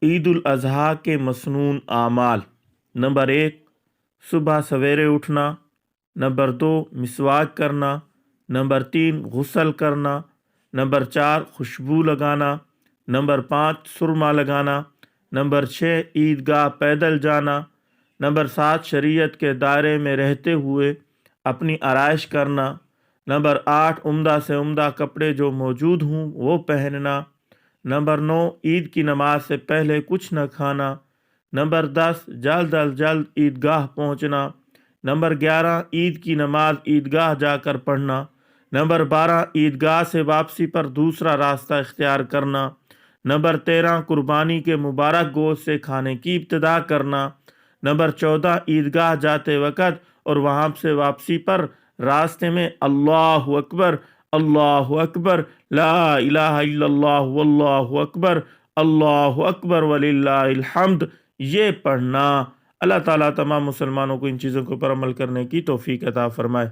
عید الاضحیٰ کے مسنون اعمال: نمبر 1، صبح سویرے اٹھنا۔ نمبر 2، مسواک کرنا۔ نمبر 3، غسل کرنا۔ نمبر 4، خوشبو لگانا۔ نمبر 5، سرما لگانا۔ نمبر 6، عیدگاہ پیدل جانا۔ نمبر 7، شریعت کے دائرے میں رہتے ہوئے اپنی آرائش کرنا۔ نمبر 8، عمدہ سے عمدہ کپڑے جو موجود ہوں وہ پہننا۔ نمبر 9، عید کی نماز سے پہلے کچھ نہ کھانا۔ نمبر 10، جلد از جلد عیدگاہ پہنچنا۔ نمبر 11، عید کی نماز عیدگاہ جا کر پڑھنا۔ نمبر 12، عیدگاہ سے واپسی پر دوسرا راستہ اختیار کرنا۔ نمبر 13، قربانی کے مبارک گوشت سے کھانے کی ابتدا کرنا۔ نمبر 14، عیدگاہ جاتے وقت اور وہاں سے واپسی پر راستے میں اللہ اکبر، اللہ اکبر، لا الہ الا اللہ واللہ اکبر، اللہ اکبر وللہ الحمد یہ پڑھنا۔ اللہ تعالیٰ تمام مسلمانوں کو ان چیزوں کے اوپر عمل کرنے کی توفیق عطا فرمائے۔